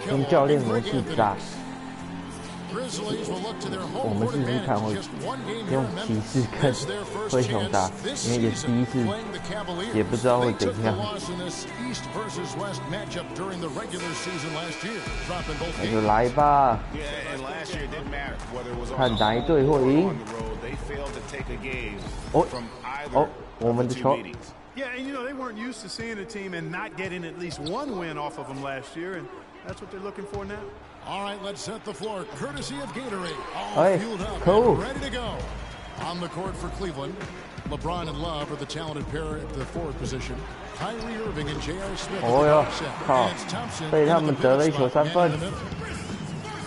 用教练模式打。我们试试看会用骑士跟灰熊打，因为也是第一次，也不知道会怎样。那就来吧，看哪一队会赢。哦，我们的球。 Yeah, and you know, they weren't used to seeing a team and not getting at least one win off of them last year, and that's what they're looking for now. All right, let's set the floor. Courtesy of Gatorade. All fueled up cool. and ready to go. On the court for Cleveland, LeBron and Love are the talented pair at the forward position. Kyrie Irving and J.R. Smith. 哦哟，靠！被他们得了一球3分。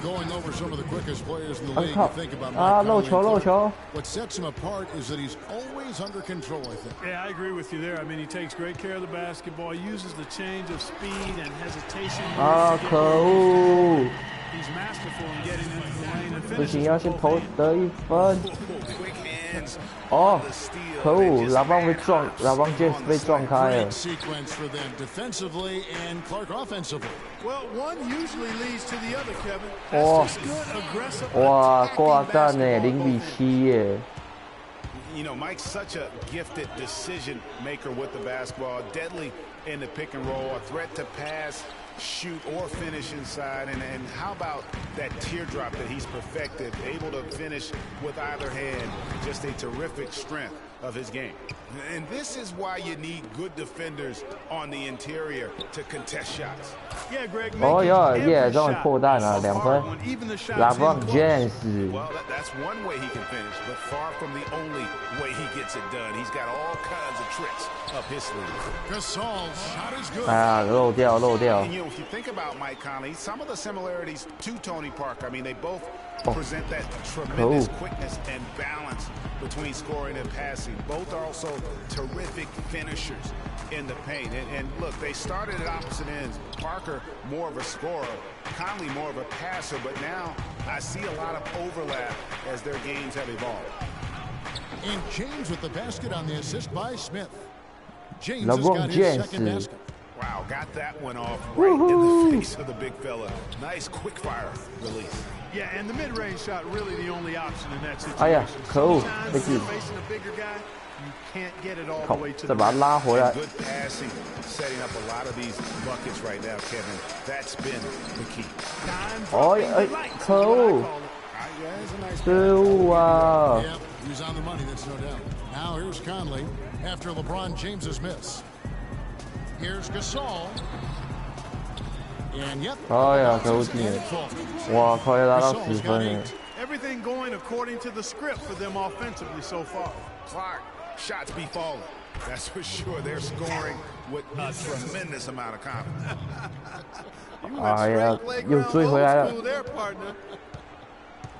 Going over some of the quickest players in the league. Ah, Think about漏球。 What sets him apart is that he's always under control, I think. Yeah, I agree with you there. I mean, he takes great care of the basketball, uses the change of speed and hesitation. 啊，可恶！ He's masterful in getting into the lane and 不 finishing. 行，要先投得1分。哦，可恶！拉邦被撞，拉邦 James 被撞开了。 Well, one usually leads to the other, Kevin. 哇 That's just good, aggressive, 哇， attacking 挂蛋呢 basketball. ，0比7耶。 You know, Mike's such a gifted decision maker with the basketball, deadly in the pick and roll, a threat to pass, shoot, or finish inside. And how about that teardrop that he's perfected, able to finish with either hand, just a terrific strength of his game. And this is why you need good defenders on the interior to contest shots. Yeah, Greg. 哦哟，耶，终于破蛋了，2分。LeBron James. Well, that's one way he can finish, but far from the only way he gets it done. He's got all kinds of tricks up his sleeve. Gasol's shot is good. 啊，漏掉。 And you know, if you think about Mike Conley, some of the similarities to Tony Parker. I mean, they both present that tremendous quickness and balance between scoring and passing. Both are also terrific finishers in the paint. And look, they started at opposite ends. Parker more of a scorer, Conley more of a passer, but now I see a lot of overlap as their games have evolved. And James with the basket on the assist by Smith. James LeBron has got his James. second basket. Wow, got that one off right in the face of the big fella. Nice quick fire release. Yeah, and the mid-range shot really the only option in that situation. 哎呀，可恶，被 Sometimes 制 you're facing a bigger guy, you can't get it all the 靠 way to 再 the 把他拉回来。 Good passing, setting up a lot of these buckets right now, Kevin. That's been the key. Oh, 可恶， 失误啊！ Yep, he's on the money, that's no doubt. Now here's Conley after LeBron James's miss. Here's Gasol. And yep. 哎呀，可恶进了！哇靠，要拉到10分了。 Everything going according to the script for them offensively so far. Clark, shots be falling. That's for sure. They're scoring with a tremendous amount of confidence. 哎呀，又追回来了。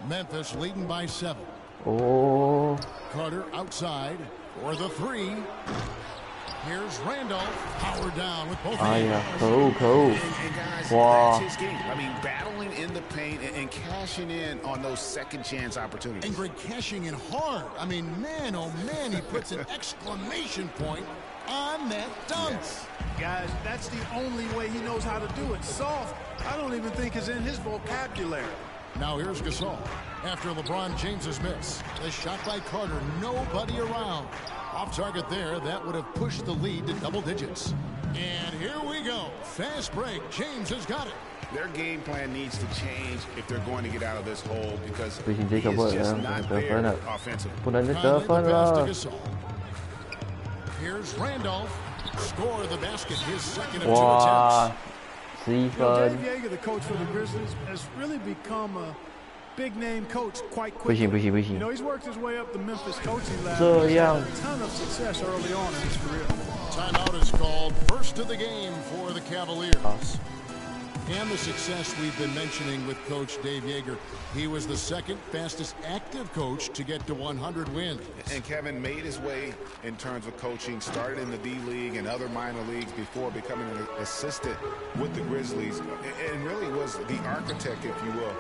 Memphis leading by 7. 哦， Carter outside for the 3. Here's Randolph, power down with both 哎呀， hands. 可恶可恶！ Wow. That's his game. I mean, battling in the paint and cashing in on those second chance opportunities. And Greg cashing in hard. I mean, man, oh man, he puts an exclamation point on that dunk. Yes. Guys, that's the only way he knows how to do it. Soft, I don't even think is in his vocabulary. Now here's Gasol after LeBron James's miss. The shot by Carter, nobody around. Off target there, that would have pushed the lead to double digits. And here we go. Fast break. James has got it. Their game plan needs to change if they're going to get out of this hole because 不行，这 he 球不 is 能 just 不 not 能得分 there 了， offensively. 不能再得 Conley 分 the pass to 了。 Gasol. Here's Randolph. Score the basket. His second of 2 哇 attempts. ，11 You know,分 Dave。Yeager, the coach for the Grizzlies, has really become a big-name coach quite 不行 quickly. 不行不 You 行 know, he's worked his way up the Memphis coaching ladder. 这 He's 样 had a ton of success early on in his career. Timeout is called. First of the game for the Cavaliers. And the success we've been mentioning with Coach Dave Yeager. He was the second fastest active coach to get to 100 wins. And Kevin made his way in terms of coaching, started in the D-League and other minor leagues before becoming an assistant with the Grizzlies, and really was the architect, if you will,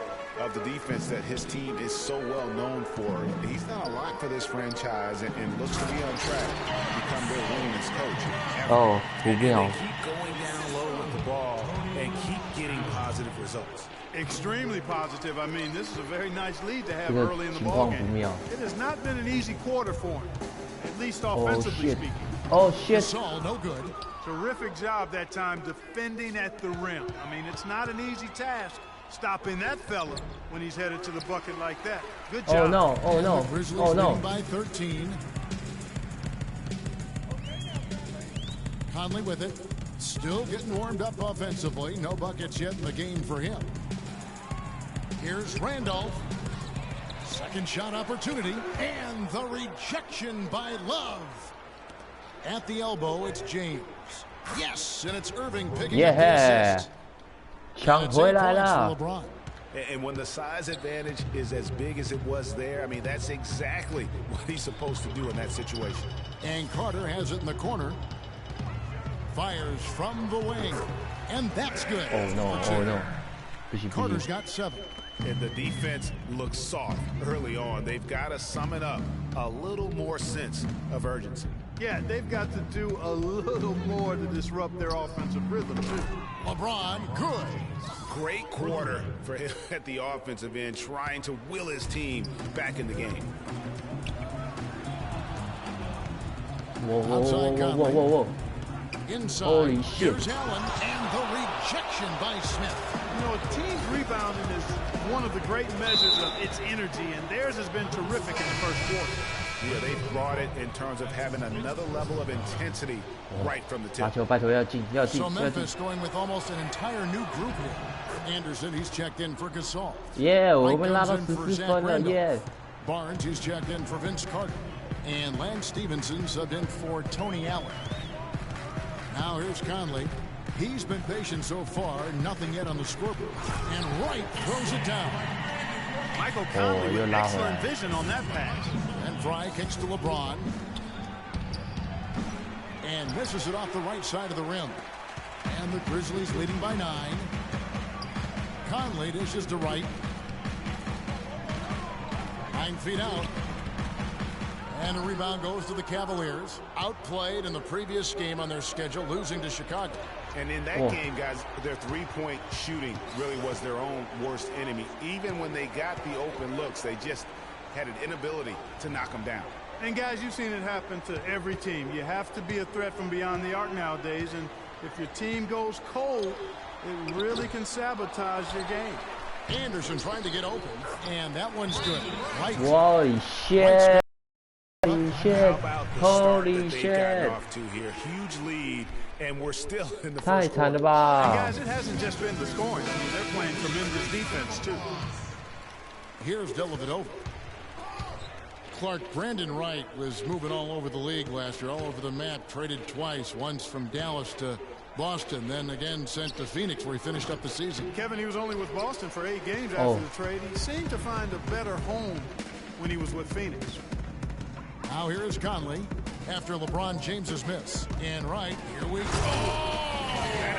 of the defense that his team is so well known for. He's done a lot for this franchise and looks to be on track to become their winningest coach. 哦，图表 Keep going down low with the ball and keep getting positive positive results. Extremely positive. I mean, this is a very nice lead to have early in the ballgame. It has not been an easy quarter for him, at least offensively speaking. Oh shit! Gasol, no good. Terrific job that time defending at the rim. I mean, it's not an easy task stopping that fella when he's headed to the bucket like that. Good job. Oh no! Oh no! Grizzlies Oh no! leading by 13. Conley with it. Still getting warmed up offensively. No buckets yet in the game for him. Here's Randolph. Second shot opportunity. And the rejection by Love. At the elbow, it's James. Yes, and it's Irving picking up the assist. 抢回来了。 And when the size advantage is as big as it was there, I mean, that's exactly what he's supposed to do in that situation. And Carter has it in the corner. Fires from the wing. And that's good. Oh no! Oh no! Carter's got 7. And the defense looks soft early on. They've got to sum it up. A little more sense of urgency. Yeah, they've got to do a little more to disrupt their offensive rhythm, too. LeBron, good. Great quarter for him at the offensive end, trying to will his team back in the game. Whoa! Whoa! Whoa! Whoa! Whoa! Whoa! Whoa! Inside, Holy shit. here's Allen, and the rejection by Smith. You know, a team's rebounding is one of the great measures of its energy, and theirs has been terrific in the first quarter. Yeah, they've brought it in terms of having another level of intensity right from the tip. 罚球，拜托要进，要进， So 要进。 Memphis going with almost an entire new group here. Anderson, he's checked in for Gasol. Yeah, 我 Wright 们拉到 comes in for 14 Zach 分了 Randolph. ，Yeah。 Barnes, he's checked in for Vince Carter. And Lance Stevenson subbed in for Tony Allen. Now here's Conley. He's been patient so far, nothing yet on the scoreboard. And Wright throws it down. Michael Conley with excellent vision on that pass. And Fry kicks to LeBron. And misses it off the right side of the rim. And the Grizzlies leading by 9. Conley dishes to Wright. 9 feet out. And a rebound goes to the Cavaliers. Outplayed in the previous game on their schedule, losing to Chicago. And in that game, guys, their three-point shooting really was their own worst enemy. Even when they got the open looks, they just had an inability to knock them down. And, guys, you've seen it happen to every team. You have to be a threat from beyond the arc nowadays, and if your team goes cold, it really can sabotage your game. Anderson trying to get open, and that one's good. Right. Holy shit. Holy shit. Holy shit. Off to here. Huge lead, and we're still in the 太 first 惨了 quarter. 吧 And guys, it hasn't just been the scoring. I mean, they're playing tremendous defense, too. Here's Dellavedova. Clark, Brandon Wright was moving all over the league last year, all over the map, traded twice, once from Dallas to Boston, then again sent to Phoenix where he finished up the season. Kevin, he was only with Boston for 8 games after the trade. He seemed to find a better home when he was with Phoenix. Now here is Conley after LeBron James's miss. And Wright, here we go.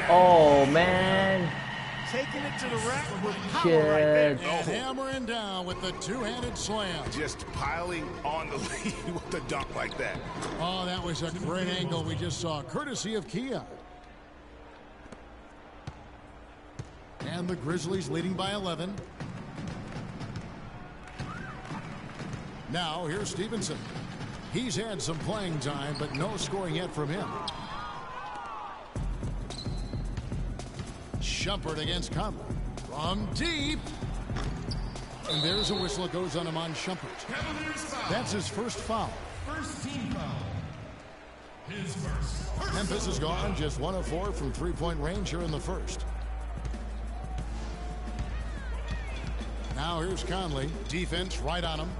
Oh man. Taking it to the rack with power right there. And hammering down with the two-handed slam. Just piling on the lead with the dunk like that. Oh, that was a great angle we just saw, courtesy of Kia. And the Grizzlies leading by 11. Now here's Stevenson. He's had some playing time, but no scoring yet from him. Shumpert against Conley. From deep. And there's a whistle that goes on him on Shumpert. That's his first foul. First team foul. His first. Memphis is gone just 1 of 4 from three-point range here in the first. Now here's Conley. Defense right on him.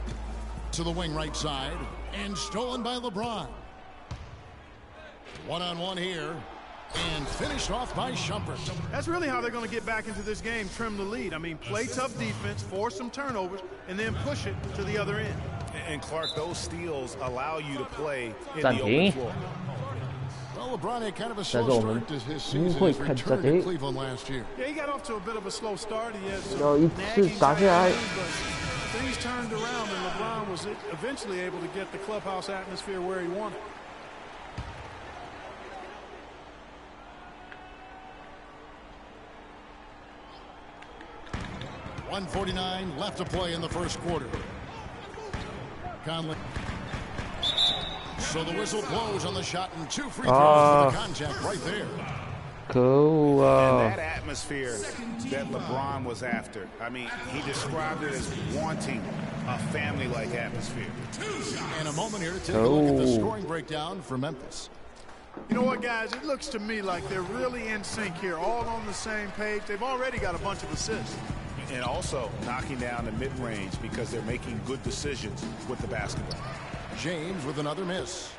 To the wing right side. And stolen by LeBron. One-on-one here. And finished off by Shumpert. That's really how they're going to get back into this game, trim the lead. I mean, play tough defense, force some turnovers, and then push it to the other end. And Clark, those steals allow you to play in the open floor. Well, LeBron had kind of a slow start to his season. His return to Cleveland last year. Yeah, he got off to a bit of a slow start. He had some 有一次 nagging 打下来 challenges, but things turned around, and LeBron was eventually able to get the clubhouse atmosphere where he wanted. 1:49 left to play in the first quarter. Conley. So the whistle blows on the shot and 2 free throws for the contact right there. Cool. And that atmosphere that LeBron was after. I mean, he described it as wanting a family-like atmosphere. And a moment here to take a look at the scoring breakdown for Memphis. You know what, guys? It looks to me like they're really in sync here, all on the same page. They've already got a bunch of assists. And also knocking down the mid-range because they're making good decisions with the basketball. James with another miss.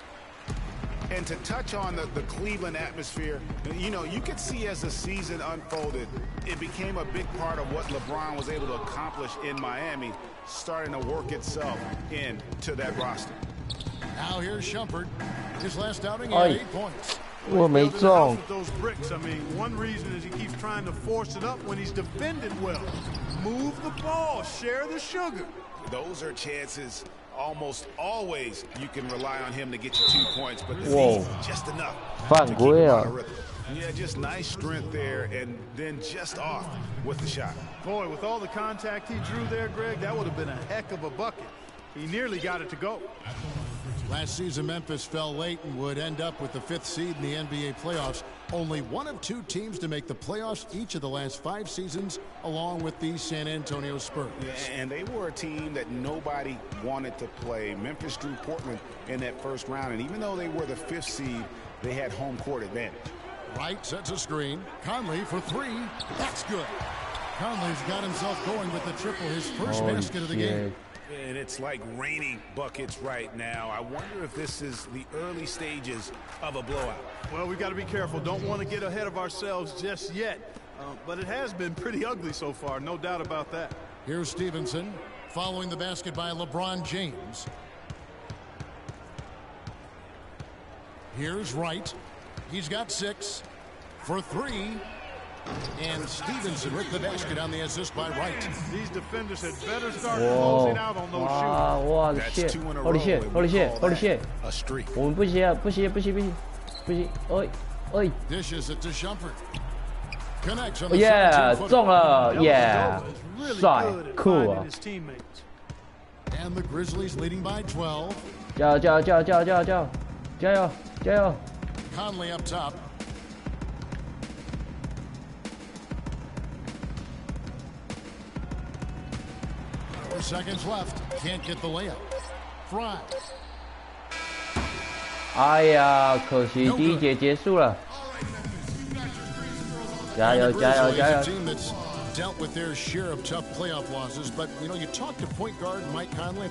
And to touch on the Cleveland atmosphere, you know, you could see as the season unfolded, it became a big part of what LeBron was able to accomplish in Miami, starting to work itself into that roster. Now here's Shumpert. His last outing, he had 8 points. 我没中。 With those bricks, I mean, one reason is he keeps trying to force it up when he's defended well. Move the ball, share the sugar. Those are chances. Almost always you can rely on him to get you 2 points, but this Whoa. is just enough to犯 keep 规 him 啊 out of rhythm. Yeah, just nice strength there, and then just off with the shot. Boy, with all the contact he drew there, Greg, that would have been a heck of a bucket. He nearly got it to go. Last season, Memphis fell late and would end up with the 5th seed in the NBA playoffs. Only one of 2 teams to make the playoffs each of the last 5 seasons, along with the San Antonio Spurs. Yeah, and they were a team that nobody wanted to play. Memphis drew Portland in that first round, and even though they were the 5th seed, they had home court advantage. Wright sets a screen. Conley for 3. That's good. Conley's got himself going with the triple, his first basket of the game. And it's like raining buckets right now. I wonder if this is the early stages of a blowout. Well, we've got to be careful. Don't want to get ahead of ourselves just yet. But it has been pretty ugly so far, no doubt about that. Here's Stevenson following the basket by LeBron James. Here's Wright. He's got 6 for 3. And Stevenson with the basket on the assist by Wright. These defenders had better start closing out on those shooters. Wow, That's shit. 2 in a Holy row, shit, and holy we shit, call holy that shit. a streak. 我们不行啊，不行，不行，不行，不行，oi, oi. Dishes it to Shumpert. Connects on the Yeah, 17-footer. 中了 ，Yeah， Really 帅 good at ，cool 啊 finding！his teammates. And the Grizzlies leading by 12. 加油，加油，加油，加油，加油，加油，加油，加油！ Conley up top. Four seconds left. Can't get the layup. Fry. 哎呀，可惜第一节结束了。加油，加油，加油！ Team that's dealt with their share of tough playoff losses, but you know, you talk to point guard Mike Conley.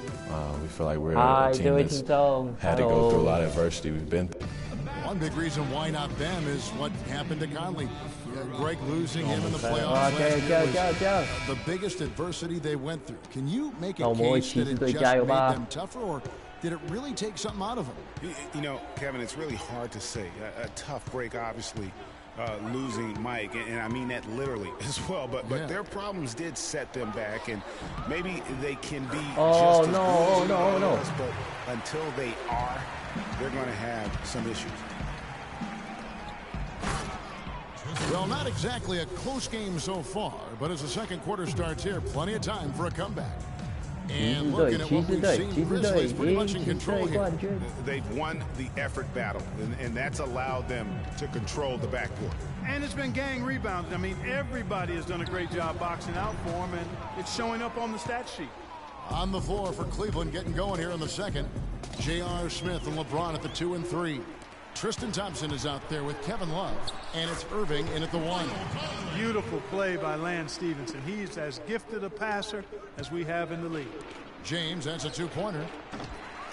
We feel like we're 嗨， a 各 team 位 that's 听众 had to go through a ，Hello， lot of adversity. We've been One big reason why not them is what happened to Conley. Greg losing him in the playoffs 哇， last 加油， year 加油， was 加油，加油！ the biggest adversity they went through. Can you make 那 a 我们为 case 骑 that 士 it 队 just 加油 made 吧！ them tougher, or did it really take something out of them? You know, Kevin, it's really hard to say. A tough break, obviously, losing Mike, and I mean that literally as well. But Yeah. their problems did set them back, and maybe they can be Oh, just as no, good as no, everybody no. else, but until they are, they're going to have some issues. Well, not exactly a close game so far, but as the second quarter starts here, plenty of time for a comeback. 骑 And 士队， looking at 骑 what 士 we've 队， seen, 骑士队 Grizzlies pretty 赢 much in 骑士 control 队 here. 冠军。 They've won the effort battle, and that's allowed them to control the backcourt. And it's been gang rebounds. I mean, everybody has done a great job boxing out for him, and it's showing up on the stat sheet. On the floor for Cleveland, getting going here in the second. J.R. Smith and LeBron at the 2 and 3. Tristan Thompson is out there with Kevin Love, and it's Irving in at the 1. Beautiful play by Lance Stevenson. He's as gifted a passer as we have in the league. James, that's a 2-pointer.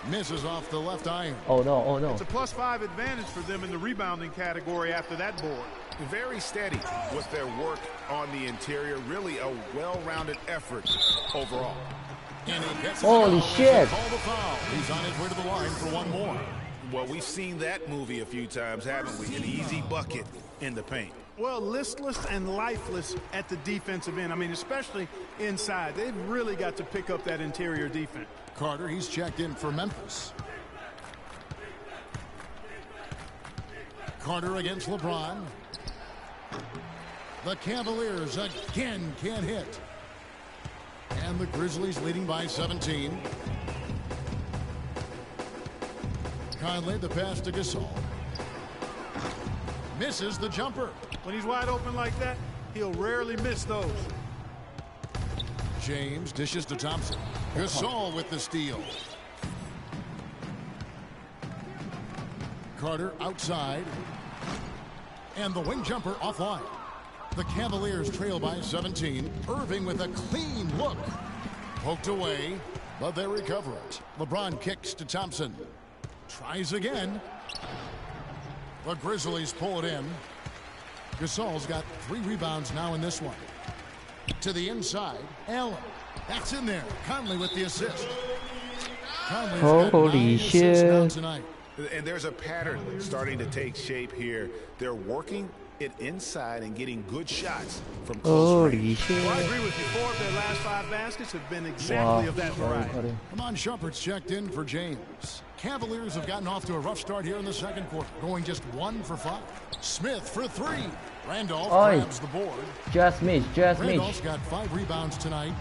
Misses off the left iron. Oh no, oh no It's a +5 advantage for them in the rebounding category after that board. Very steady with their work on the interior. Really a well-rounded effort overall. And he gets Holy shit. Call the foul. He's on his way to the line for one more. Well, we've seen that movie a few times, haven't we? An easy bucket in the paint. Well, listless and lifeless at the defensive end. I mean, especially inside. They've really got to pick up that interior defense. Carter, he's checked in for Memphis. Carter against LeBron. The Cavaliers again can't hit. And the Grizzlies leading by 17. Conley, the pass to Gasol. Misses the jumper. When he's wide open like that, he'll rarely miss those. James dishes to Thompson. Gasol with the steal. Carter outside. And the wing jumper offline. The Cavaliers trail by 17. Irving with a clean look. Poked away, but they recover it. LeBron kicks to Thompson. Tries again. The Grizzlies pull it in. Gasol's got 3 rebounds now in this one. To the inside. Allen. That's in there. Conley with the assist. Conley's got 9 assists now tonight. And there's a pattern starting to take shape here. They're working it inside and getting good shots from close range. Well, I agree with you. 4 of their last 5 baskets have been exactly of that variety. Come on, Shumpert's checked in for James. Cavaliers have gotten off to a rough start here in the second quarter, going just 1 for 5. Smith for 3. Randolph grabs the board. Randolph's got 5 rebounds tonight.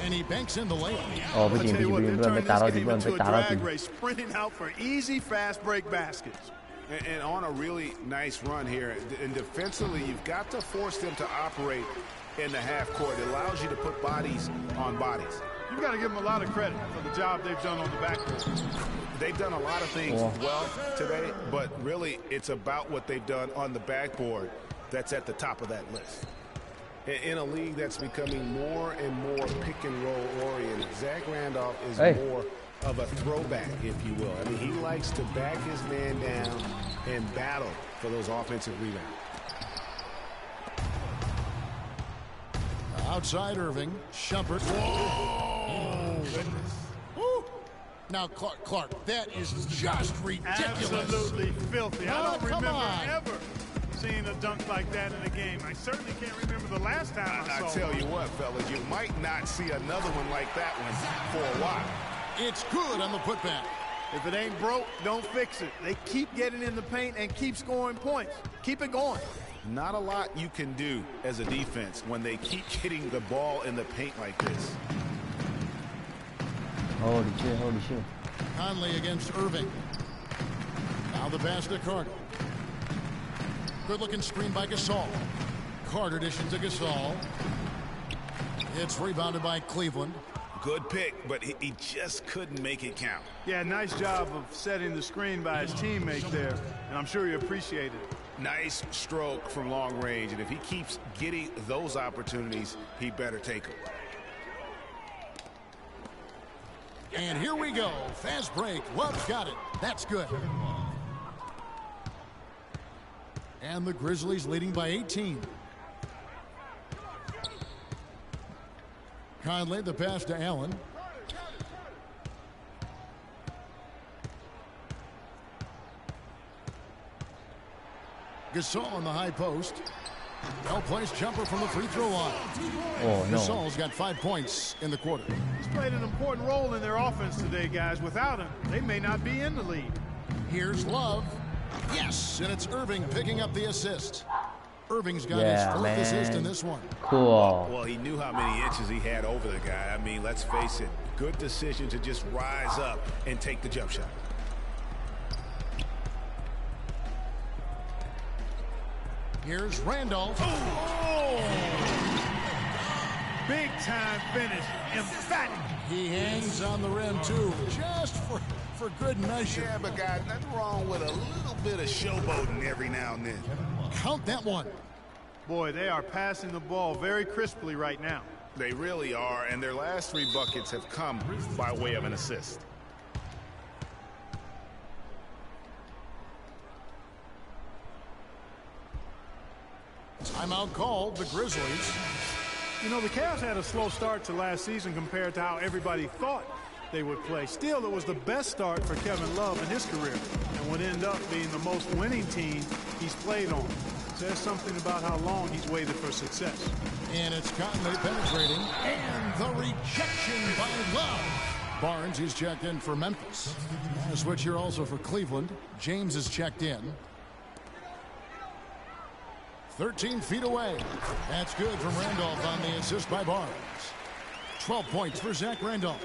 And he banks in the layup. Oh, 不行，打到底，不能被打到底。 Sprinting out for easy, fast break baskets. And on a really nice run here. And defensively, you've got to force them to operate in the half court. It allows you to put bodies on bodies. You've got to give them a lot of credit for the job they've done on the backcourt. They've done a lot of things well today, but really it's about what they've done on the backboard that's at the top of that list. In a league that's becoming more and more pick and roll oriented, Zach Randolph is more of a throwback, if you will. I mean, he likes to back his man down and battle for those offensive rebounds. Outside Irving, Shumpert. Whoa! Woo. Now Clark, that is just ridiculous. Absolutely filthy. I don't remember ever seeing a dunk like that in a game. I certainly can't remember the last time I saw tell you what, fellas, you might not see another one like that one for a while. It's good on the putback. If it ain't broke, don't fix it. They keep getting in the paint and keep scoring points. Keep it going. Not a lot you can do as a defense when they keep getting the ball in the paint like this. Holy shit. Conley against Irving. Now the pass to Carter. Good-looking screen by Gasol. Carter dishes to Gasol. It's rebounded by Cleveland. Good pick, but he just couldn't make it count. Yeah, nice job of setting the screen by his teammate there, and I'm sure he appreciated it. Nice stroke from long range, and if he keeps getting those opportunities, he better take them. And here we go. Fast break. Love's got it. That's good. And the Grizzlies leading by 18. Conley, the pass to Allen. Gasol on the high post. Well-placed jumper from the free throw line. Oh, no. Gasol's got 5 points in the quarter. He's played an important role in their offense today, guys. Without him, they may not be in the lead. Here's Love. Yes, and it's Irving picking up the assist. Irving's got his 4th assist in this one. Cool. Well, he knew how many inches he had over the guy. I mean, let's face it. Good decision to just rise up and take the jump shot. Here's Randolph. Oh! Big time finish. Emphatic. He hangs on the rim, too, just for good measure. Yeah, but guys, nothing wrong with a little bit of showboating every now and then. Count that one. Boy, they are passing the ball very crisply right now. They really are, and their last 3 buckets have come by way of an assist. Timeout called, the Grizzlies. You know, the Cavs had a slow start to last season compared to how everybody thought they would play. Still, it was the best start for Kevin Love in his career and would end up being the most winning team he's played on. Says something about how long he's waited for success. And it's Conley penetrating, and the rejection by Love. Barnes is checked in for Memphis. A switch here also for Cleveland. James is checked in. 13 feet away. That's good from Randolph on the assist by Barnes. 12 points for Zach Randolph.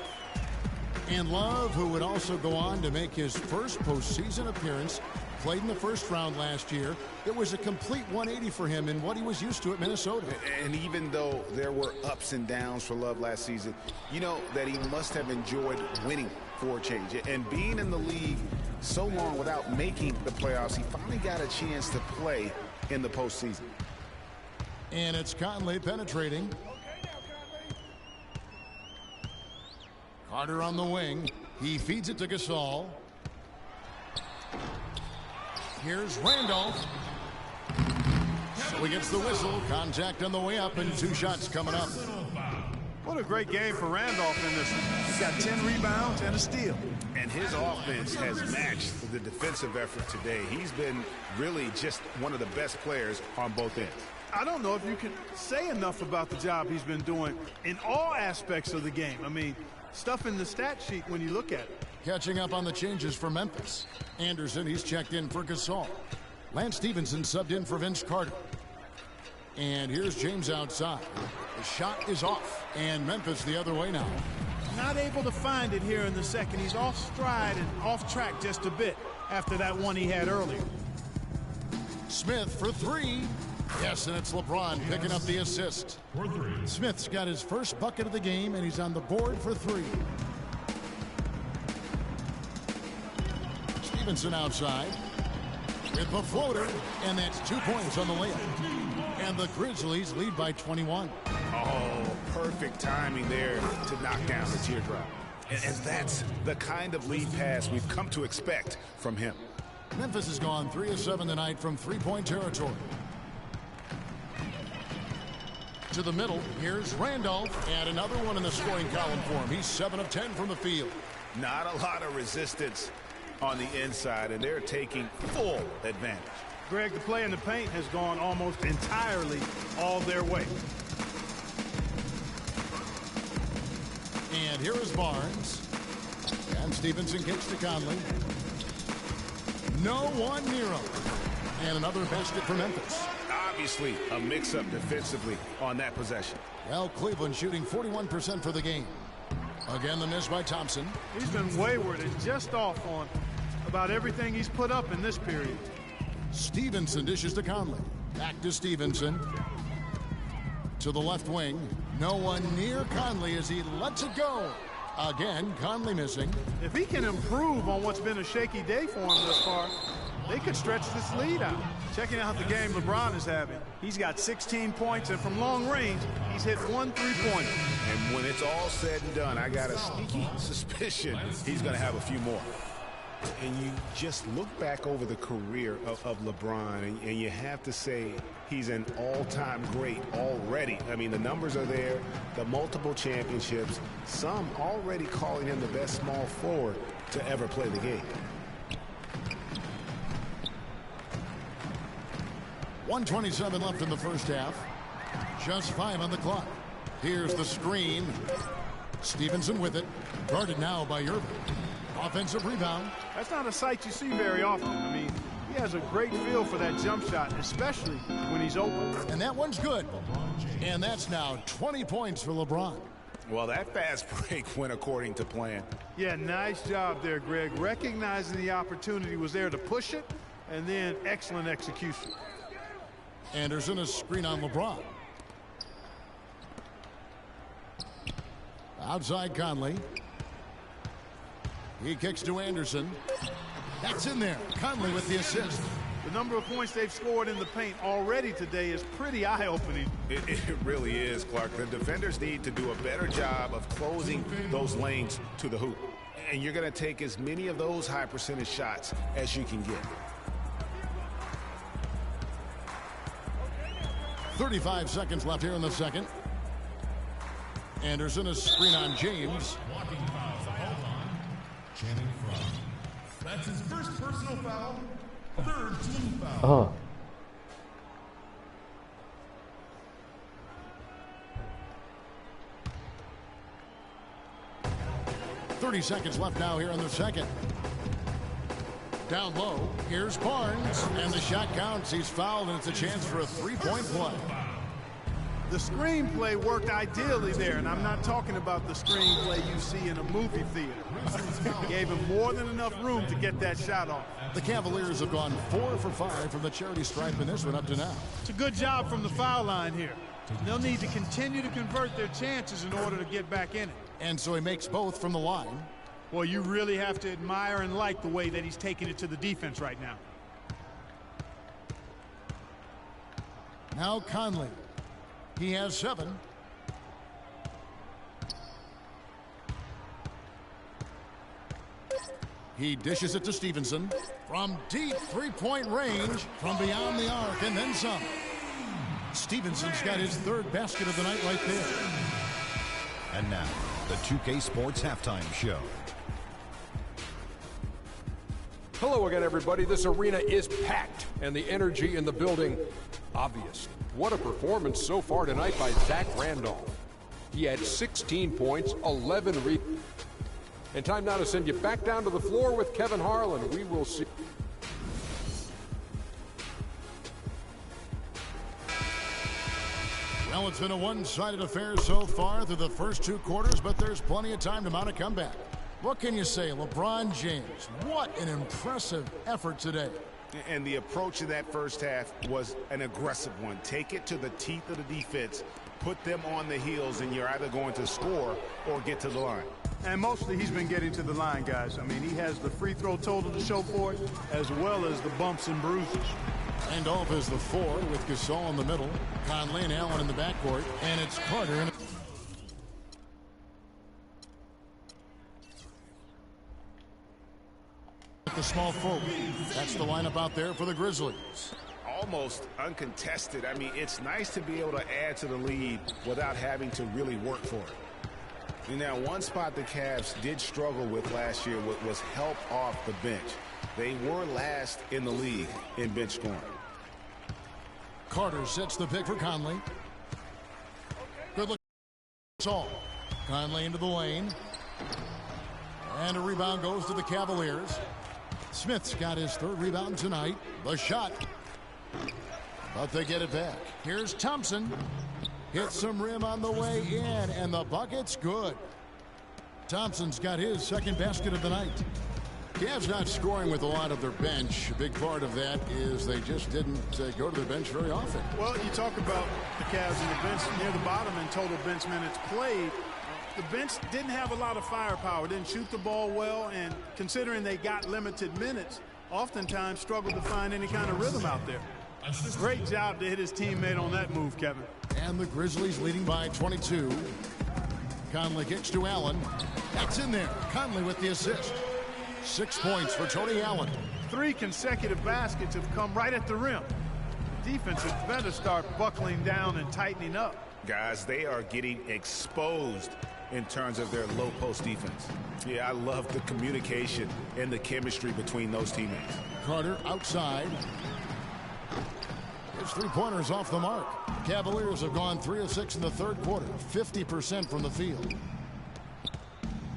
And Love, who would also go on to make his first postseason appearance, played in the first round last year. It was a complete 180 for him in what he was used to at Minnesota. And even though there were ups and downs for Love last season, you know that he must have enjoyed winning for a change. And being in the league so long without making the playoffs, he finally got a chance to play in the postseason. And it's Conley penetrating. Carter on the wing. He feeds it to Gasol. Here's Randolph. So he gets the whistle. Contact on the way up and 2 shots coming up. What a great game for Randolph in this one. He's got 10 rebounds and a steal. And his offense has matched the defensive effort today. He's been really just one of the best players on both ends. I don't know if you can say enough about the job he's been doing in all aspects of the game. I mean, stuff in the stat sheet when you look at it. Catching up on the changes for Memphis. Anderson, he's checked in for Gasol. Lance Stevenson subbed in for Vince Carter. And here's James outside. The shot is off. And Memphis the other way now. Not able to find it here in the second. He's off stride and off track just a bit after that one he had earlier. Smith for 3. Yes, and it's LeBron picking up the assist. Smith's got his first bucket of the game, and he's on the board for 3. Stevenson outside with the floater, and that's 2 points on the layup. And the Grizzlies lead by 21. Oh, perfect timing there to knock down the teardrop. And that's the kind of lead pass we've come to expect from him. Memphis has gone 3 of 7 tonight from 3-point territory. To the middle, here's Randolph, and another one in the scoring column for him. He's 7 of 10 from the field. Not a lot of resistance on the inside, and they're taking full advantage. Greg, the play in the paint has gone almost entirely all their way. And here is Barnes. And Stevenson kicks to Conley. No one near him. And another basket for Memphis. Obviously, a mix-up defensively on that possession. Well, Cleveland shooting 41% for the game. Again, the miss by Thompson. He's been wayward and just off on about everything he's put up in this period. Stevenson dishes to Conley. Back to Stevenson. To the left wing. No one near Conley as he lets it go. Again, Conley missing. If he can improve on what's been a shaky day for him thus far, they could stretch this lead out. Checking out the game LeBron is having. He's got 16 points, and from long range, he's hit 1 3-pointer. And when it's all said and done, I got a sneaky suspicion he's going to have a few more. And you just look back over the career of LeBron, and you have to say he's an all-time great already. I mean, the numbers are there, the multiple championships, some already calling him the best small forward to ever play the game. 1:27 left in the first half. Just 5 on the clock. Here's the screen. Stevenson with it. Guarded now by Irving. Offensive rebound. That's not a sight you see very often. I mean, he has a great feel for that jump shot, especially when he's open. And that one's good. And that's now 20 points for LeBron. Well, that fast break went according to plan. Yeah, nice job there, Greg. Recognizing the opportunity was there to push it, and then excellent execution. Anderson, a screen on LeBron. Outside Conley. He kicks to Anderson. That's in there. Conley with the assist. The number of points they've scored in the paint already today is pretty eye-opening. It really is, Clark. The defenders need to do a better job of closing those lanes to the hoop. And you're going to take as many of those high-percentage shots as you can get. 35 seconds left here in the second. Anderson, a screen on James. Walking foul. Hold on. Channing Frye. That's his first personal foul. Third team foul. 30 seconds left now here in the second. Down low, here's Barnes, and the shot counts. He's fouled, and it's a chance for a 3-point play. The screenplay worked ideally there, and I'm not talking about the screenplay you see in a movie theater. Gave him more than enough room to get that shot off. The Cavaliers have gone 4 for 5 from the charity stripe in this one up to now. It's a good job from the foul line here. They'll need to continue to convert their chances in order to get back in it. And so he makes both from the line. Well, you really have to admire and like the way that he's taking it to the defense right now. Now Conley. He has 7. He dishes it to Stevenson from deep three-point range, from beyond the arc, and then some. Stevenson's got his 3rd basket of the night right there. And now, the 2K Sports Halftime Show. Hello again, everybody. This arena is packed, and the energy in the building obvious. What a performance so far tonight by Zach Randolph. He had 16 points, 11 rebounds. And time now to send you back down to the floor with Kevin Harlan. We will see. Well, it's been a one-sided affair so far through the first 2 quarters, but there's plenty of time to mount a comeback. What can you say, LeBron James? What an impressive effort today. And the approach of that first half was an aggressive one. Take it to the teeth of the defense, put them on the heels, and you're either going to score or get to the line. And mostly he's been getting to the line, guys. I mean, he has the free throw total to show for it, as well as the bumps and bruises. Randolph is the 4 with Gasol in the middle, Conley and Allen in the backcourt, and it's Carter in the small forward. That's the lineup out there for the Grizzlies. Almost uncontested. I mean, it's nice to be able to add to the lead without having to really work for it. Now, one spot the Cavs did struggle with last year was help off the bench. They were last in the league in bench scoring. Carter sets the pick for Conley. Good look. All. Conley into the lane. And a rebound goes to the Cavaliers. Smith's got his 3rd rebound tonight. The shot. But they get it back. Here's Thompson. Hits some rim on the way in, and the bucket's good. Thompson's got his 2nd basket of the night. Cavs not scoring with a lot of their bench. A big part of that is they just didn't go to the bench very often. Well, you talk about the Cavs and the bench near the bottom in total bench minutes played. The bench didn't have a lot of firepower, didn't shoot the ball well, and considering they got limited minutes, oftentimes struggled to find any kind of rhythm out there. Great job to hit his teammate on that move, Kevin. And the Grizzlies leading by 22. Conley kicks to Allen. That's in there. Conley with the assist. 6 points for Tony Allen. 3 consecutive baskets have come right at the rim. Defense had better start buckling down and tightening up. Guys, they are getting exposed in terms of their low post defense. Yeah, I love the communication and the chemistry between those teammates. Carter outside. His 3-pointers off the mark. Cavaliers have gone 3 of 6 in the 3rd quarter. 50% from the field.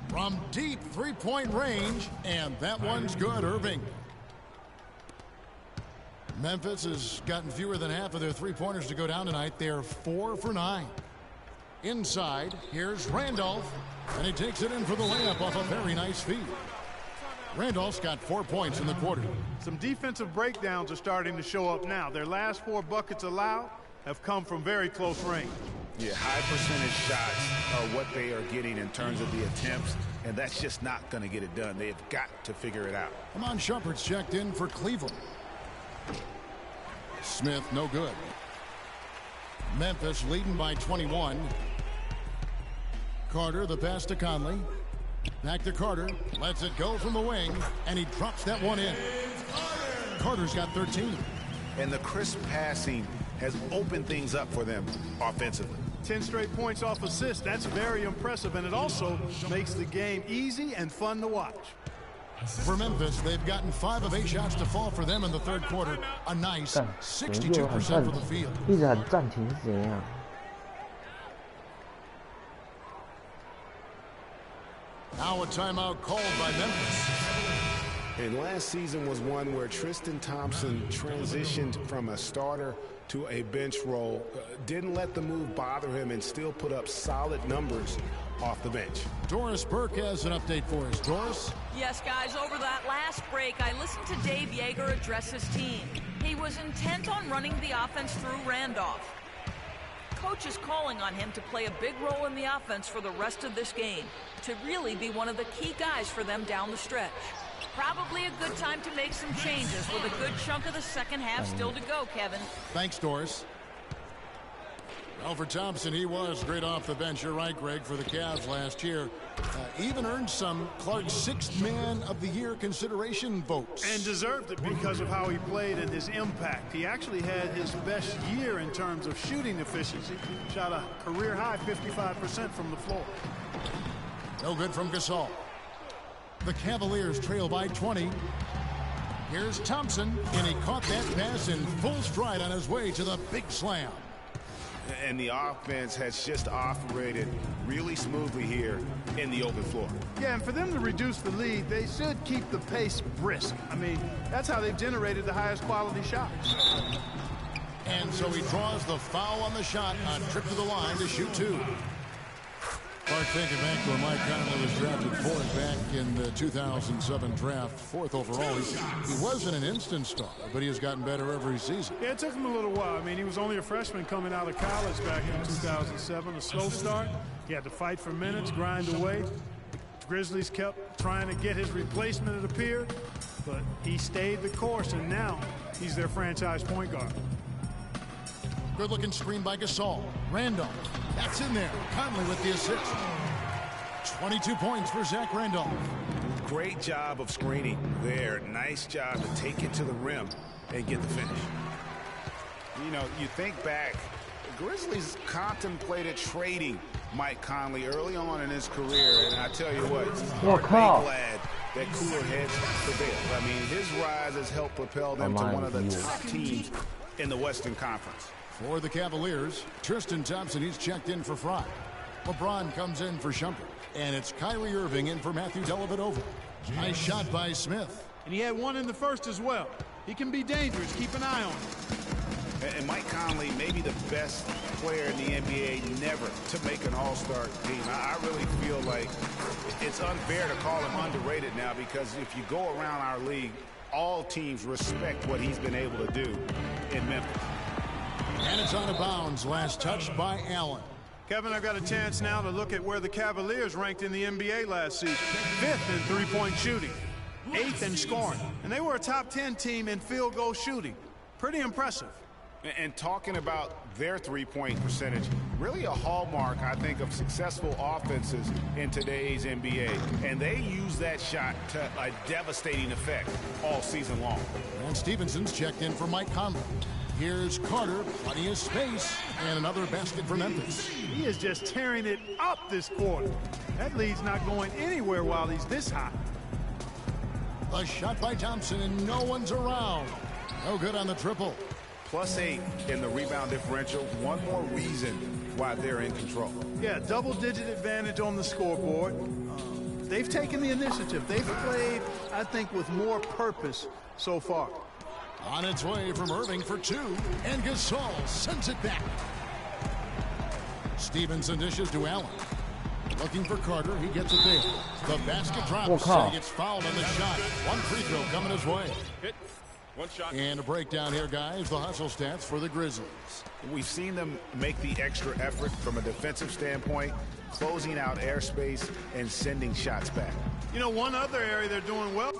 From deep 3-point range, and that one's good, Irving. Memphis has gotten fewer than half of their 3-pointers to go down tonight. They're 4 for 9. Inside, here's Randolph, and he takes it in for the layup off a very nice feed. Randolph's got 4 points in the quarter. Some defensive breakdowns are starting to show up now. Their last 4 buckets allowed have come from very close range. Yeah, high percentage shots are what they are getting in terms of the attempts, and that's just not going to get it done. They've got to figure it out. Amon Shumpert's checked in for Cleveland. Smith, no good. Memphis leading by 21. Carter, the pass to Conley. Back to Carter. Lets it go from the wing, and he drops that one in. Carter's got 13. And the crisp passing has opened things up for them offensively. 10 straight points off assists. That's very impressive, and it also makes the game easy and fun to watch. For Memphis, they've gotten 5 of 8 shots to fall for them in the 3rd quarter. A nice 62% from the field. 一直很暂停是怎样？ Now a timeout called by Memphis. And last season was one where Tristan Thompson transitioned from a starter to a bench role, didn't let the move bother him, and still put up solid numbers off the bench. Doris Burke has an update for us. Doris? Yes, guys, over that last break, I listened to Dave Yeager address his team. He was intent on running the offense through Randolph. Coach is calling on him to play a big role in the offense for the rest of this game, to really be one of the key guys for them down the stretch. Probably a good time to make some changes with a good chunk of the second half still to go, Kevin. Thanks, Doris. Well, for Thompson, he was great off the bench. You're right, Greg, for the Cavs last year. Even earned some Clark's Sixth Man of the Year consideration votes. And deserved it because of how he played and his impact. He actually had his best year in terms of shooting efficiency. Shot a career-high 55% from the floor. No good from Gasol. The Cavaliers trail by 20. Here's Thompson, and he caught that pass in full stride on his way to the big slam. And the offense has just operated really smoothly here in the open floor. Yeah, and for them to reduce the lead, they should keep the pace brisk. I mean, that's how they've generated the highest quality shots. And so he draws the foul on the shot on trip to the line to shoot two. Clark, thinking back to when Mike Conley was drafted fourth back in the 2007 draft, fourth overall. He wasn't an instant star, but he has gotten better every season. Yeah, it took him a little while. I mean, he was only a freshman coming out of college back in 2007. A slow start. He had to fight for minutes, grind away. The Grizzlies kept trying to get his replacement, it appeared, but he stayed the course, and now he's their franchise point guard. Good-looking screen by Gasol. Randolph. That's in there. Conley with the assist. 22 points for Zach Randolph. Great job of screening there. Nice job to take it to the rim and get the finish. You know, you think back, the Grizzlies contemplated trading Mike Conley early on in his career, and I tell you what, I'm glad that cooler heads prevailed. I mean, his rise has helped propel them to one of the top teams in the Western Conference. For the Cavaliers, Tristan Thompson, he's checked in for Fry. LeBron comes in for Shumpert. And it's Kyrie Irving in for Matthew Dellavedova. Nice shot by Smith. And he had one in the first as well. He can be dangerous. Keep an eye on him. And Mike Conley may be the best player in the NBA never to make an all-star team. I really feel like it's unfair to call him underrated now, because if you go around our league, all teams respect what he's been able to do in Memphis. And it's out of bounds. Last touch by Allen. Kevin, I've got a chance now to look at where the Cavaliers ranked in the NBA last season. 5th in three-point shooting, 8th in scoring, and they were a top 10 team in field goal shooting. Pretty impressive. And talking about their three-point percentage, really a hallmark, I think, of successful offenses in today's NBA. And they use that shot to a devastating effect all season long. And Stevenson's checked in for Mike Conley. Here's Carter, plenty of space, and another basket for Memphis. He is just tearing it up this quarter. That lead's not going anywhere while he's this hot. A shot by Thompson, and no one's around. No good on the triple. +8 in the rebound differential. One more reason why they're in control. Yeah, double-digit advantage on the scoreboard. They've taken the initiative. They've played, I think, with more purpose so far. On its way from Irving for two, and Gasol sends it back. Stevenson dishes to Allen. Looking for Carter, he gets it there. The basket drops, and he gets fouled on the shot. One free throw coming his way. Hit. One shot. And a breakdown here, guys. The hustle stats for the Grizzlies. We've seen them make the extra effort from a defensive standpoint, closing out airspace and sending shots back. You know, one other area they're doing well.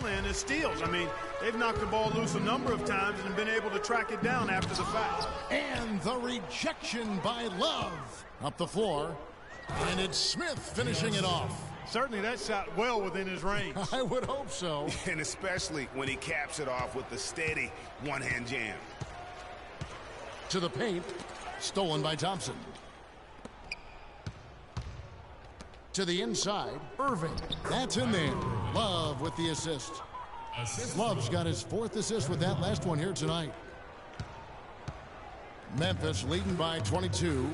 And his steals. I mean, they've knocked the ball loose a number of times and been able to track it down after the fact. And the rejection by Love. Up the floor. And it's Smith finishing it off. Certainly that shot well within his range. I would hope so. And especially when he caps it off with the steady one-hand jam. To the paint. Stolen by Thompson. To the inside. Irving. That's in there. Love with the assist. Love's got his 4th assist with that last one here tonight. Memphis leading by 22.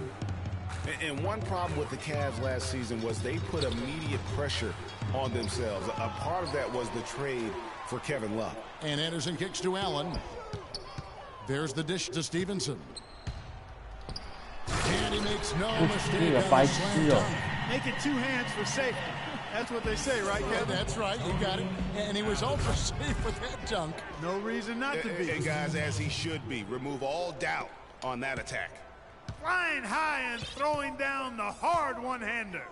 And one problem with the Cavs last season was they put immediate pressure on themselves. A part of that was the trade for Kevin Love. And Anderson kicks to Allen. There's the dish to Stevenson. And he makes no mistake. Make it 2 hands for safety. That's what they say, right, Kevin? That's right. You got it. And he was ultra safe with that dunk. No reason not to be. And guys, as he should be. Remove all doubt on that attack. Flying high and throwing down the hard one-hander.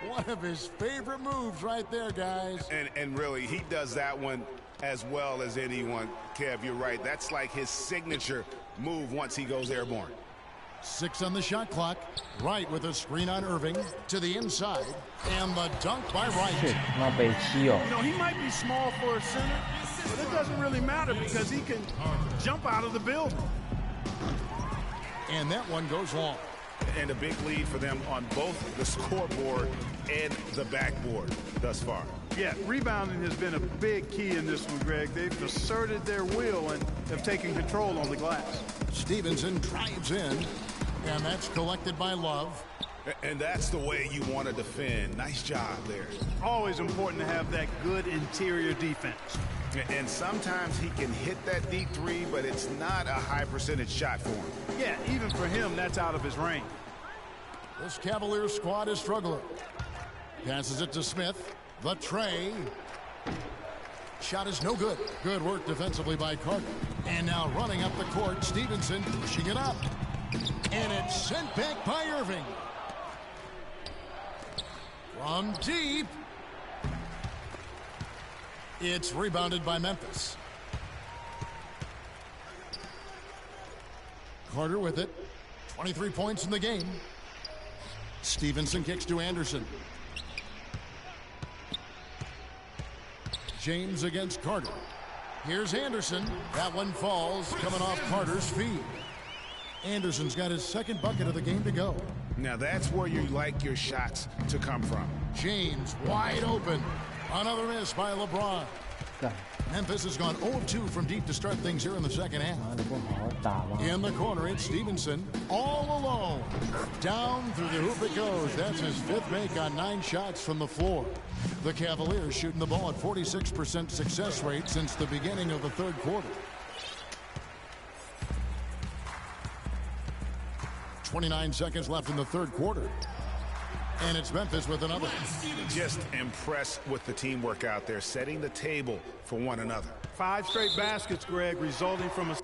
One of his favorite moves right there, guys. And really, he does that one as well as anyone. Kev, you're right. That's like his signature move once he goes airborne. 6 on the shot clock. Wright with a screen on Irving. To the inside. And the dunk by Wright. You know, he might be small for a center, but it doesn't really matter because he can jump out of the building. And that one goes long. And a big lead for them on both the scoreboard and the backboard thus far. Yeah, rebounding has been a big key in this one, Greg. They've asserted their will and have taken control on the glass. Stevenson drives in, and that's collected by Love. And that's the way you want to defend. Nice job there. Always important to have that good interior defense. And sometimes he can hit that deep 3, but it's not a high percentage shot for him. Yeah, even for him, that's out of his range. This Cavaliers squad is struggling. Passes it to Smith. The tray. Shot is no good. Good work defensively by Carter. And now running up the court, Stevenson pushing it up. And it's sent back by Irving. From deep. It's rebounded by Memphis. Carter with it. 23 points in the game. Stevenson kicks to Anderson. James against Carter. Here's Anderson. That one falls, coming off Carter's feet. Anderson's got his 2nd bucket of the game to go. Now that's where you like your shots to come from. James wide open. Another miss by LeBron. Memphis has gone 0 of 2 from deep to start things here in the 2nd half. In the corner, it's Stevenson all alone. Down through the hoop it goes. That's his 5th make on 9 shots from the floor. The Cavaliers shooting the ball at 46% success rate since the beginning of the 3rd quarter. 29 seconds left in the 3rd quarter. And it's Memphis with another. Just impressed with the teamwork out there, setting the table for one another. 5 straight baskets, Greg, resulting from a